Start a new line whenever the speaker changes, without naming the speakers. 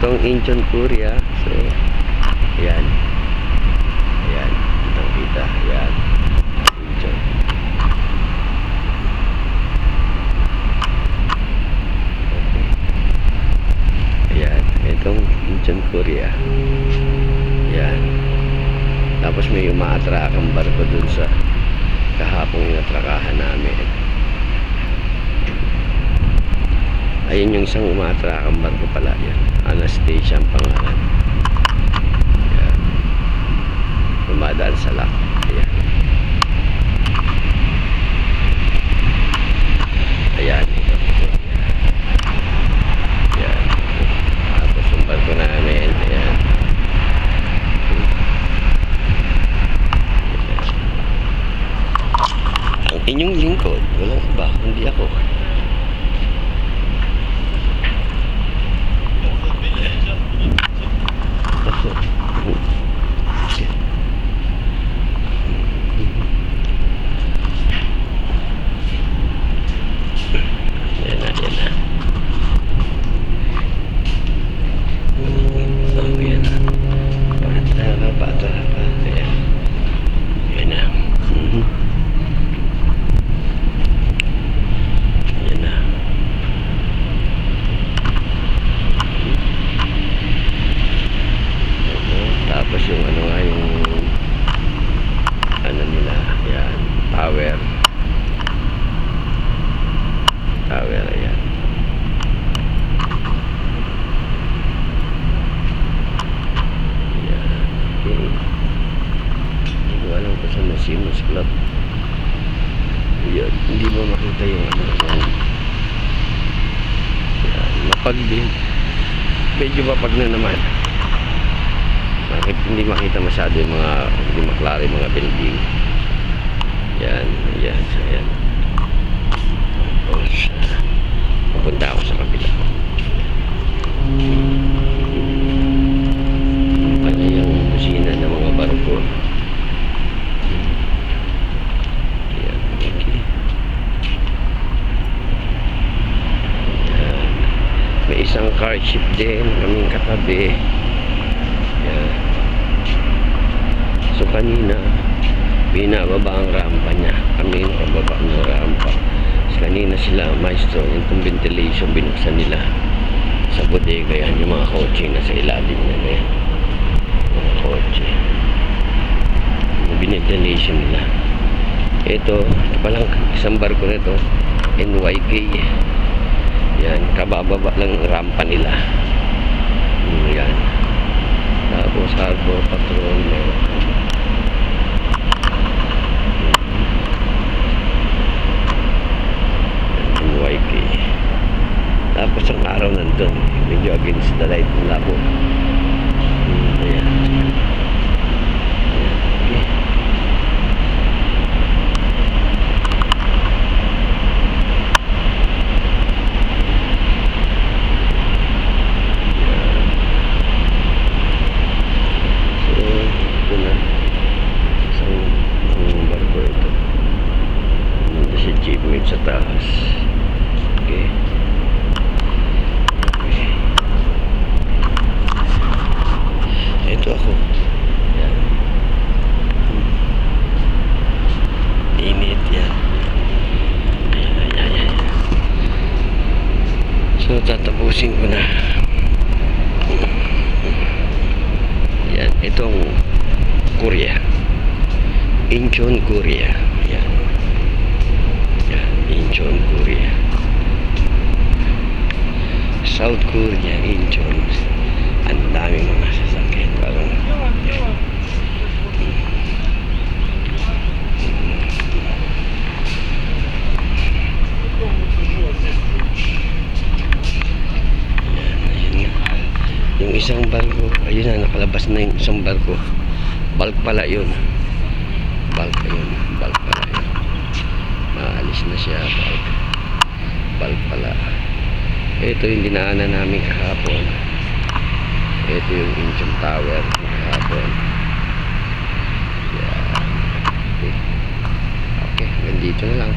Itong Incheon Korea. So, ayan. Ayan. Kitang-kita. Ayan. Incheon. Okay. Ayan. Itong Incheon Korea. Ayan. Tapos may umaatrakang barko dun sa kahapong inatrakahan namin. Ayun yung isang umaatrakang barko pala. Yan. Anastasia ang pangalan. Ayan. Dumadaan sa lock. Ayan. Ayan. Ito. Ayan. Tapos yung barko namin. Ayan. Ang inyong lingkod, walang iba, hindi ako. Yan na, yan na. Oh, yan na. Patara pa. Ayan. Yan na. Yan na. Tapos yung ano nga yung ano nila, yan, tower, ayan. Yan, okay. Hindi ko alam kung saan na Simmons Club. Yan, hindi mo makita yung ano yan. Yan, mapagbil, medyo mapag na naman. Hindi makita masyado yung mga, hindi maklaro yung mga building. Yan, yan, yan. Tapos pupunta ako sa kabila. Ano yung busina ng mga barko. Yan, okay. Yan. May isang car ship din kaming katabi. Yan. So kanina binababa ang rampa niya, kami nakababa ng rampa. So kanina sila maestro, yung ventilation binuksan nila sa bodega. Yan yung mga kotse na sa ilalim na yan, mga kotse, yung ventilation nila. Ito palang isang barko na ito, NYK. Yan, kabababa lang rampa nila. Yan. Tapos harbor patrol meron. NYK. Tapos ang araw nandun, medyo against the light ng labo. Ayan. Okay. Achievement sa taas. Okay. Okay. Ito ako. Yan. Init yan. Ayan. So tatapusin ko na. Yan. Itong Korea. Incheon Korea. Yan. Incheon Korea. South Korea, Incheon. Ang daming mga sasakyan. Parang yung isang barko, ayun na, nakalabas na yung isang barko. Bulk pala yun. Bulk pala yun. Maalis na siya. Bulk pala. Ito yung dinaanan namin kahapon. Ito yung Incheon Tower kahapon. Yeah. Okay, ganito na lang.